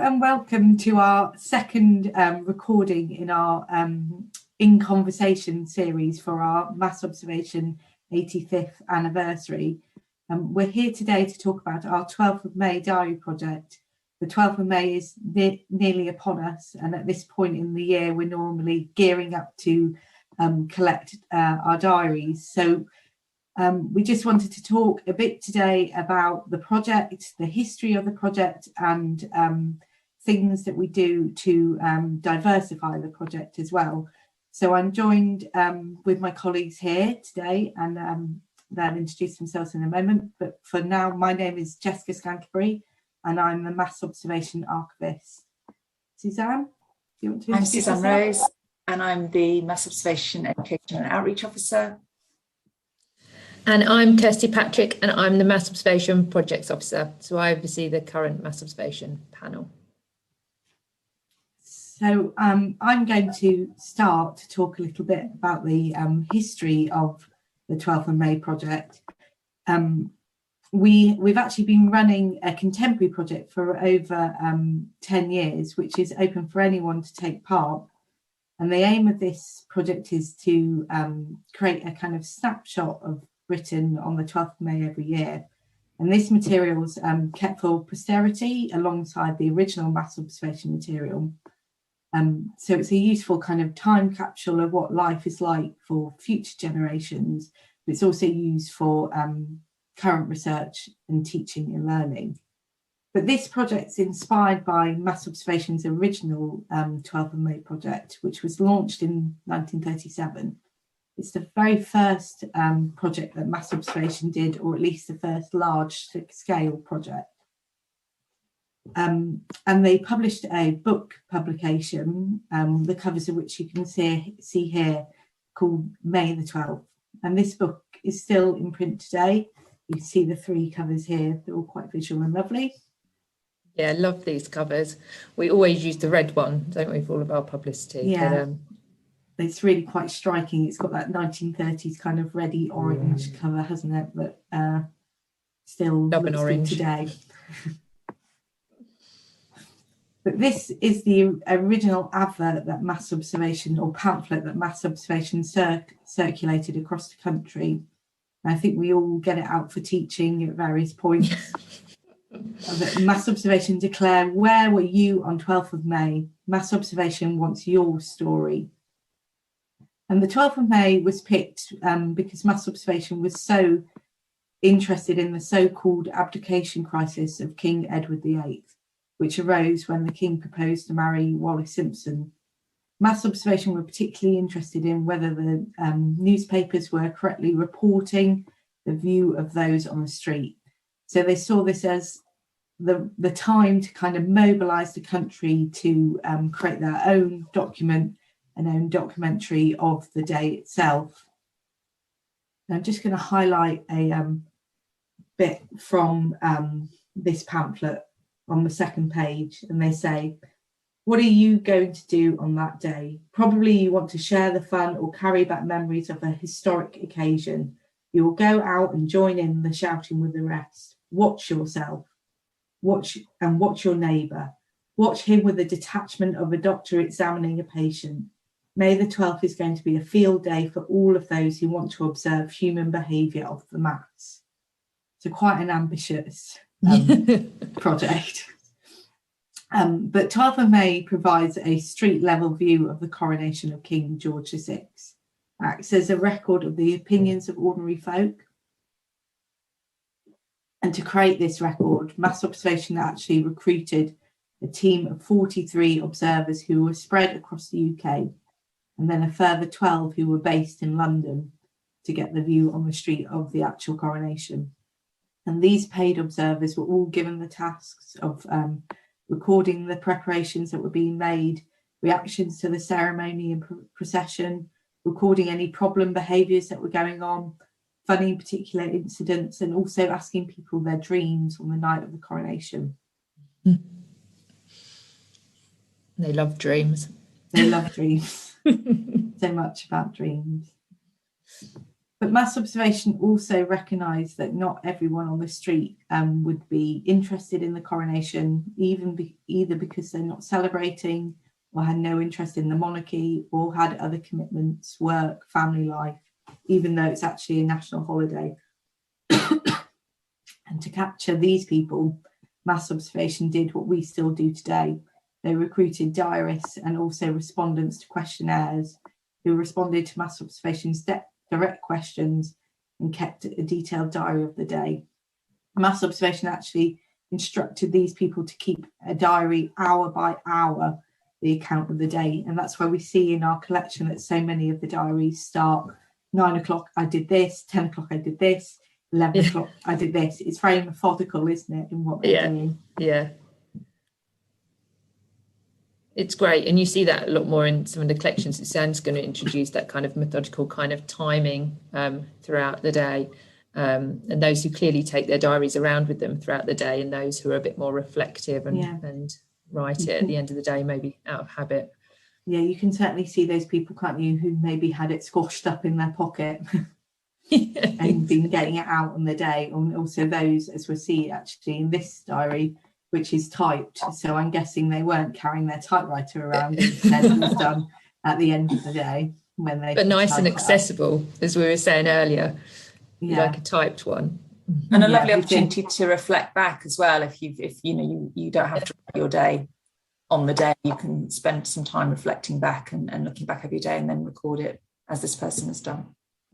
and welcome to our second recording in our In Conversation series for our Mass Observation 85th anniversary. We're here today to talk about our 12th of May diary project. The 12th of May is nearly upon us, and at this point in the year we're normally gearing up to collect our diaries. So we just wanted to talk a bit today about the project, the history of the project, and things that we do to diversify the project as well. So I'm joined with my colleagues here today, and they'll introduce themselves in a moment. But for now, my name is Jessica Scantlebury, and I'm the Mass Observation Archivist. Suzanne, do you want to introduce yourself? I'm Suzanne Rose, and I'm the Mass Observation Education and Outreach Officer. And I'm Kirsty Pattrick, and I'm the Mass Observation Projects Officer. So I oversee the current Mass Observation panel. So I'm going to start to talk a little bit about the history of the 12th of May project. We've actually been running a contemporary project for over 10 years, which is open for anyone to take part. And the aim of this project is to create a kind of snapshot of Britain on the 12th of May every year. And this material is kept for posterity alongside the original mass observation material. So it's a useful kind of time capsule of what life is like for future generations. But it's also used for current research and teaching and learning. But this project's inspired by Mass Observation's original 12th of May project, which was launched in 1937. It's the very first project that Mass Observation did, or at least the first large-scale project. And they published a book publication, the covers of which you can see here, called May the 12th. And this book is still in print today. You can see the three covers here. They're all quite visual and lovely. Yeah, I love these covers. We always use the red one, don't we, for all of our publicity? Yeah. But, it's really quite striking. It's got that 1930s kind of reddy orange cover, hasn't it? But still love an orange today. But this is the original advert that Mass Observation, or pamphlet that Mass Observation circulated across the country. And I think we all get it out for teaching at various points. Mass Observation declare, where were you on 12th of May? Mass Observation wants your story. And the 12th of May was picked because Mass Observation was so interested in the so-called abdication crisis of King Edward VIII, which arose when the King proposed to marry Wallis Simpson. Mass Observation were particularly interested in whether the newspapers were correctly reporting the view of those on the street. So they saw this as the time to kind of mobilise the country to create their own document, an own documentary of the day itself. And I'm just going to highlight a bit from this pamphlet on the second page, and they say, what are you going to do on that day? Probably you want to share the fun or carry back memories of a historic occasion. You will go out and join in the shouting with the rest. Watch yourself. Watch your neighbour. Watch him with the detachment of a doctor examining a patient. May the 12th is going to be a field day for all of those who want to observe human behaviour of the mass. So quite an ambitious project. But 12th of May provides a street level view of the coronation of King George VI. Acts as a record of the opinions of ordinary folk. And to create this record, Mass Observation actually recruited a team of 43 observers who were spread across the UK, and then a further 12 who were based in London to get the view on the street of the actual coronation. And these paid observers were all given the tasks of recording the preparations that were being made, reactions to the ceremony and procession, recording any problem behaviours that were going on, funny particular incidents, and also asking people their dreams on the night of the coronation. They love dreams. They love dreams. So much about dreams. But mass observation also recognised that not everyone on the street would be interested in the coronation, either because they're not celebrating or had no interest in the monarchy or had other commitments, work, family life, even though it's actually a national holiday. And to capture these people, mass observation did what we still do today. They recruited diarists and also respondents to questionnaires who responded to mass observation's direct questions and kept a detailed diary of the day. Mass observation actually instructed these people to keep a diary hour by hour, the account of the day. And that's why we see in our collection that so many of the diaries start 9 o'clock, I did this, 10 o'clock, I did this, 11 o'clock, I did this. It's very methodical, isn't it, in what they're doing? Yeah. It's great. And you see that a lot more in some of the collections. Suzanne's going to introduce that kind of methodical kind of timing throughout the day. And those who clearly take their diaries around with them throughout the day, and those who are a bit more reflective and write it at the end of the day, maybe out of habit. Yeah, you can certainly see those people, can't you, who maybe had it squashed up in their pocket and been getting it out on the day. And also those, as we'll see actually in this diary, which is typed. So I'm guessing they weren't carrying their typewriter around. Instead, it was done at the end of the day when they. But nice and accessible, as we were saying earlier, like a typed one. And a lovely opportunity to reflect back as well. If you don't have to write your day on the day, you can spend some time reflecting back and looking back over your day and then record it as this person has done.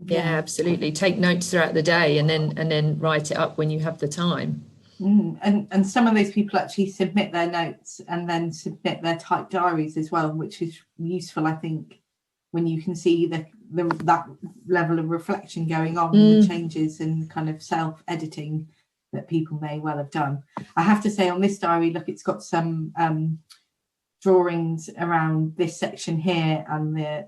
Yeah, absolutely. Take notes throughout the day and then write it up when you have the time. And some of those people actually submit their notes and then submit their typed diaries as well, which is useful, I think, when you can see that level of reflection going on and the changes and kind of self-editing that people may well have done. I have to say on this diary, look, it's got some drawings around this section here and the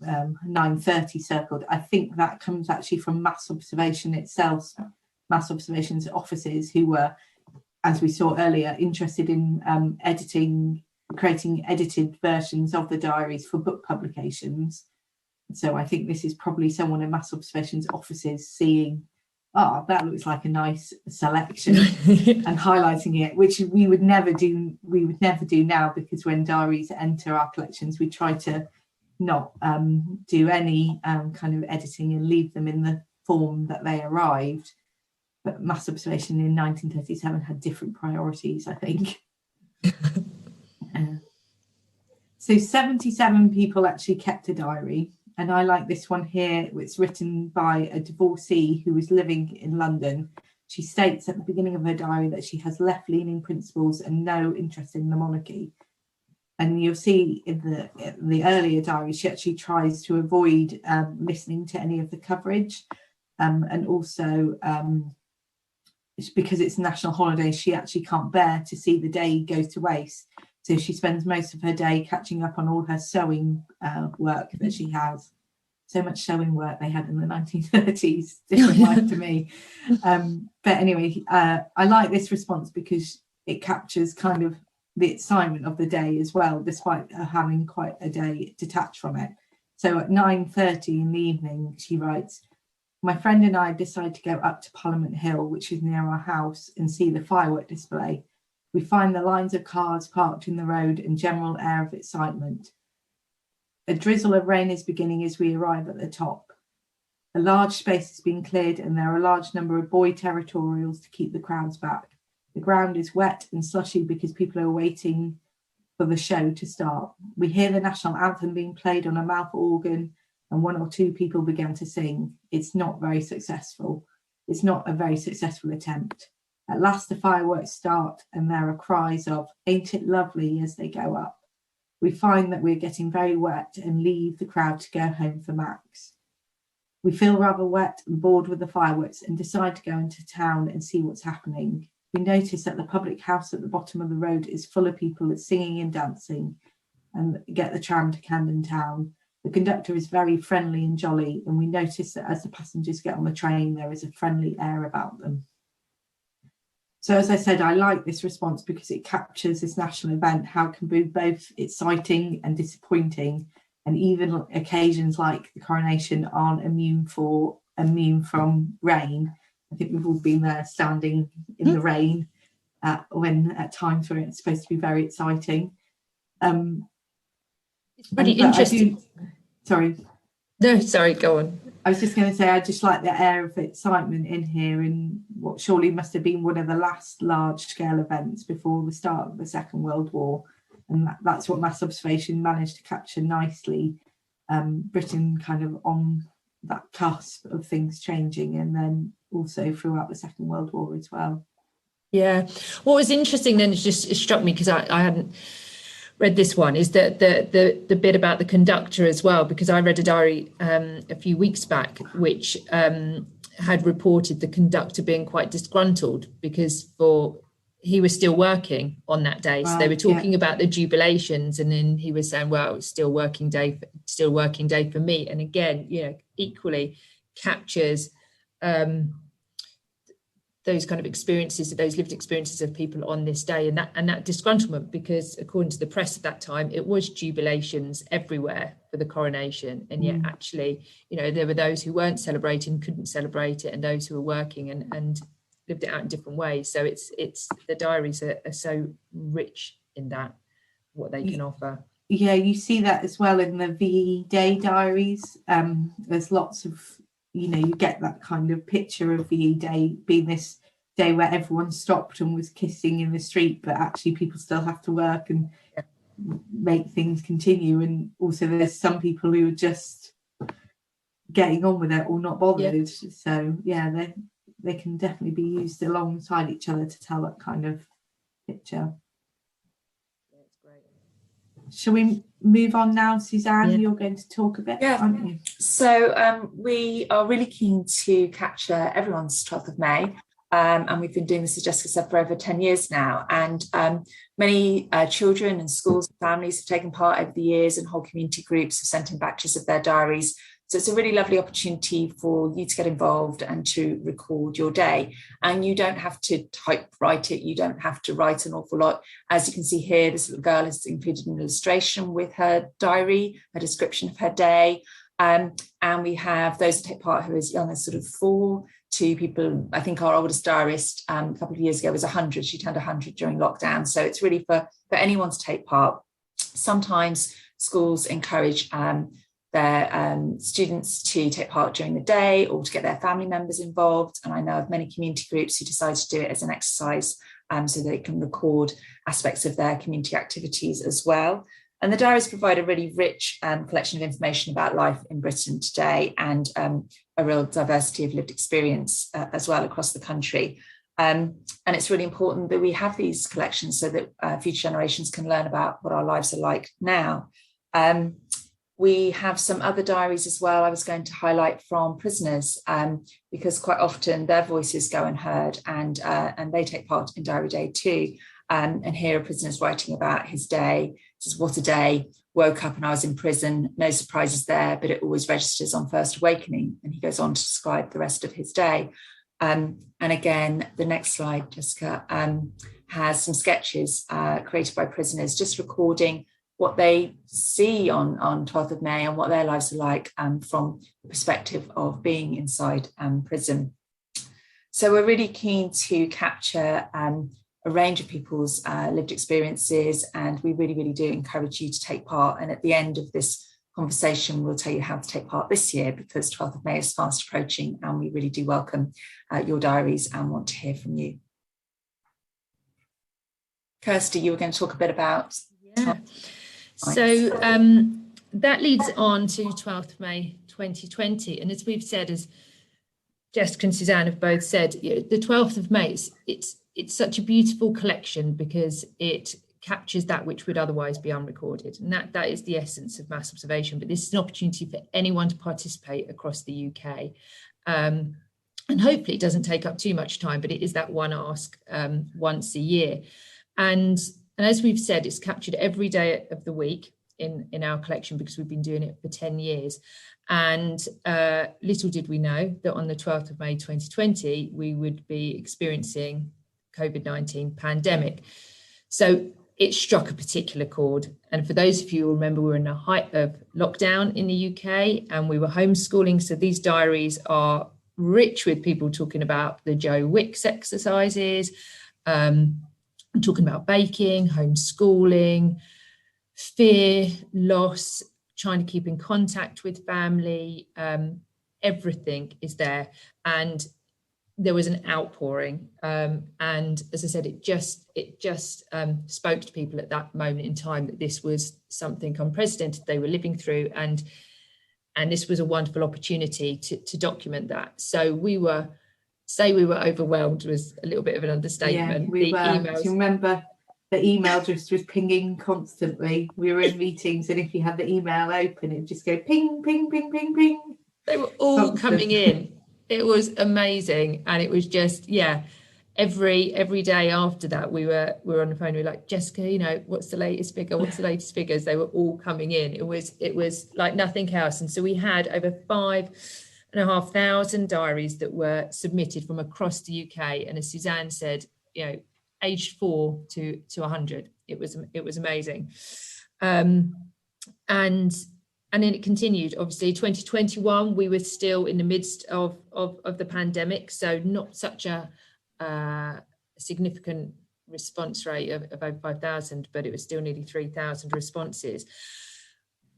9:30 circled. I think that comes actually from mass observation itself. Mass observation's offices, who were, as we saw earlier, interested in creating edited versions of the diaries for book publications. So I think this is probably someone in mass observation's offices seeing, that looks like a nice selection and highlighting it, which we would never do now, because when diaries enter our collections, we try to not do any kind of editing and leave them in the form that they arrived. But mass observation in 1937 had different priorities, I think. So 77 people actually kept a diary. And I like this one here. It's written by a divorcee who was living in London. She states at the beginning of her diary that she has left-leaning principles and no interest in the monarchy. And you'll see in the earlier diary, she actually tries to avoid listening to any of the coverage. And also, because it's a national holiday, she actually can't bear to see the day go to waste. So she spends most of her day catching up on all her sewing work that she has. So much sewing work they had in the 1930s, different life to me. But anyway, I like this response because it captures kind of the excitement of the day as well, despite her having quite a day detached from it. So at 9:30 in the evening, she writes, "My friend and I decide to go up to Parliament Hill, which is near our house, and see the firework display. We find the lines of cars parked in the road and general air of excitement. A drizzle of rain is beginning as we arrive at the top. A large space has been cleared and there are a large number of boy territorials to keep the crowds back. The ground is wet and slushy because people are waiting for the show to start. We hear the national anthem being played on a mouth organ and one or two people began to sing. It's not very successful. It's not a very successful attempt. At last the fireworks start and there are cries of, 'Ain't it lovely?' as they go up. We find that we're getting very wet and leave the crowd to go home for Max. We feel rather wet and bored with the fireworks and decide to go into town and see what's happening. We notice that the public house at the bottom of the road is full of people singing and dancing and get the tram to Camden Town. The conductor is very friendly and jolly, and we notice that as the passengers get on the train, there is a friendly air about them." So as I said, I like this response because it captures this national event, how it can be both exciting and disappointing, and even occasions like the coronation aren't immune immune from rain. I think we've all been there standing in the rain at times where it's supposed to be very exciting. It's really interesting. Sorry, go on. I was just going to say, I just like the air of excitement in here in what surely must have been one of the last large-scale events before the start of the Second World War. And that's what mass observation managed to capture nicely. Britain kind of on that cusp of things changing, and then also throughout the Second World War as well. Yeah. What was interesting then, it struck me, because I hadn't read this one, is that the bit about the conductor as well, because I read a diary a few weeks back which had reported the conductor being quite disgruntled because he was still working on that day. So they were talking about the jubilations, and then he was saying, well, it's still working day for me. And again, equally captures those kind of experiences, those lived experiences of people on this day, and that disgruntlement, because according to the press at that time, it was jubilations everywhere for the coronation, and yet actually, there were those who weren't celebrating, couldn't celebrate it, and those who were working and lived it out in different ways. So it's the diaries are so rich in that, what they can offer. Yeah, you see that as well in the VE Day diaries. There's lots of, you get that kind of picture of VE Day being this day where everyone stopped and was kissing in the street, but actually people still have to work and make things continue. And also there's some people who are just getting on with it or not bothered. Yeah. So yeah, they can definitely be used alongside each other to tell that kind of picture. That's great. Shall we move on now, Suzanne? Yeah. You're going to talk a bit, aren't you? So we are really keen to capture everyone's 12th of May. And we've been doing this, as Jessica said, for over 10 years now. And many children and schools and families have taken part over the years, and whole community groups have sent in batches of their diaries. So it's a really lovely opportunity for you to get involved and to record your day. And you don't have to typewrite it. You don't have to write an awful lot. As you can see here, this little girl has included an illustration with her diary, a description of her day. And we have those who take part who are as young as sort of 4 to people. I think our oldest diarist a couple of years ago was 100. She turned 100 during lockdown. So it's really for anyone to take part. Sometimes schools encourage their students to take part during the day or to get their family members involved. And I know of many community groups who decide to do it as an exercise so they can record aspects of their community activities as well. And the diaries provide a really rich collection of information about life in Britain today, and a real diversity of lived experience as well across the country. And it's really important that we have these collections so that future generations can learn about what our lives are like now. We have some other diaries as well I was going to highlight from prisoners, because quite often their voices go unheard, and they take part in Diary Day too. And here a prisoner's writing about his day. He says, what a day, woke up and I was in prison, no surprises there, but it always registers on first awakening. And he goes on to describe the rest of his day. And again, the next slide, Jessica, has some sketches created by prisoners, just recording what they see on 12th of May and what their lives are like from the perspective of being inside prison. So we're really keen to capture a range of people's lived experiences, and we really, really do encourage you to take part. And at the end of this conversation, we'll tell you how to take part this year, because 12th of May is fast approaching, and we really do welcome your diaries and want to hear from you. Kirsty, you were going to talk a bit about... Yeah. So that leads on to 12th of May 2020. And as we've said, as Jessica and Suzanne have both said, the 12th of May, it's such a beautiful collection because it captures that which would otherwise be unrecorded. And that is the essence of mass observation. But this is an opportunity for anyone to participate across the UK. And hopefully it doesn't take up too much time, but it is that one ask once a year. And as we've said, it's captured every day of the week in our collection because we've been doing it for 10 years. And little did we know that on the 12th of May 2020, we would be experiencing COVID-19 pandemic. So it struck a particular chord. And for those of you who remember, we were in the height of lockdown in the UK and we were homeschooling. So these diaries are rich with people talking about the Joe Wicks exercises, talking about baking, homeschooling, fear, loss, trying to keep in contact with family. Everything is there. And there was an outpouring. And as I said, it just spoke to people at that moment in time that this was something unprecedented they were living through. And this was a wonderful opportunity to document that. So we were overwhelmed was a little bit of an understatement. Yeah, we were. Emails. Do you remember the email just was pinging constantly? We were in meetings and if you had the email open, it'd just go ping, ping, ping, ping, ping. They were all coming in. It was amazing. And it was just, every day after that, we were on the phone. We were like, Jessica, what's the latest figure? What's the latest figures? They were all coming in. It was like nothing else. And so we had over 5,500 diaries that were submitted from across the UK. And as Suzanne said, aged 4 to 100. It was amazing. And then it continued. Obviously, 2021, we were still in the midst of the pandemic, so not such a significant response rate of over 5,000, but it was still nearly 3,000 responses.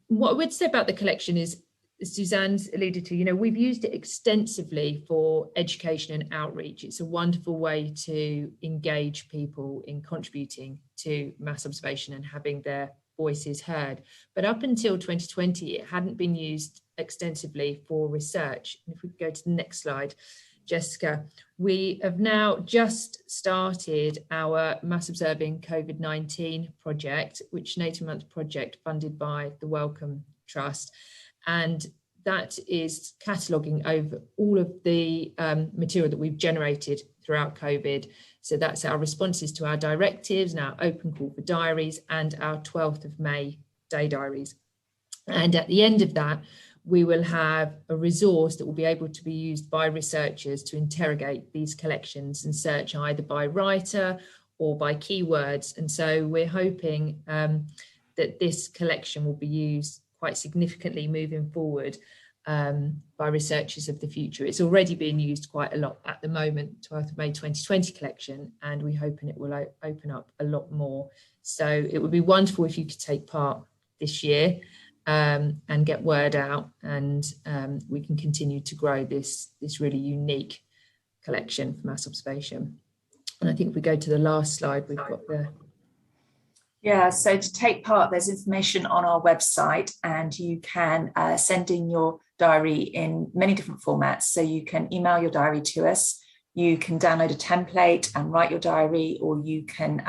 What I would say about the collection is, as Suzanne's alluded to, we've used it extensively for education and outreach. It's a wonderful way to engage people in contributing to mass observation and having their voices heard. But up until 2020, it hadn't been used extensively for research. And if we go to the next slide, Jessica, we have now just started our Mass Observing COVID-19 project, which is an 18-month project funded by the Wellcome Trust. And that is cataloguing over all of the material that we've generated throughout COVID. So that's our responses to our directives and our open call for diaries and our 12th of May day diaries. And at the end of that, we will have a resource that will be able to be used by researchers to interrogate these collections and search either by writer or by keywords. And so we're hoping that this collection will be used quite significantly moving forward by researchers of the future. It's already being used quite a lot at the moment, 12th of May 2020 collection, and we're hoping it will open up a lot more. So it would be wonderful if you could take part this year and get word out, and we can continue to grow this really unique collection for mass observation. And I think if we go to the last slide, we've got the... Yeah, so to take part, there's information on our website, and you can send in your diary in many different formats. So you can email your diary to us, you can download a template and write your diary, or you can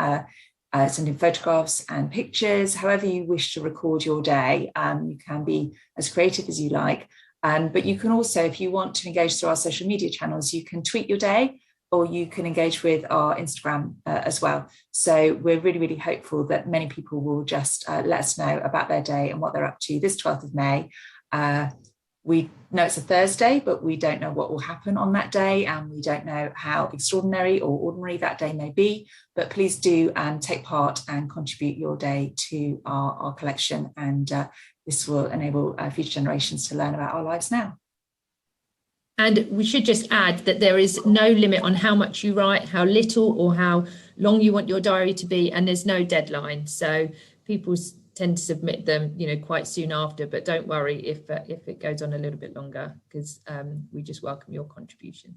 send in photographs and pictures, however you wish to record your day. You can be as creative as you like. But you can also, if you want to engage through our social media channels, you can tweet your day, or you can engage with our Instagram as well. So we're really, really hopeful that many people will just let us know about their day and what they're up to this 12th of May. We know it's a Thursday, but we don't know what will happen on that day, and we don't know how extraordinary or ordinary that day may be. But please do take part and contribute your day to our collection, and this will enable future generations to learn about our lives now. And we should just add that there is no limit on how much you write, how little or how long you want your diary to be, and there's no deadline. So people tend to submit them, quite soon after, but don't worry if it goes on a little bit longer, because we just welcome your contribution.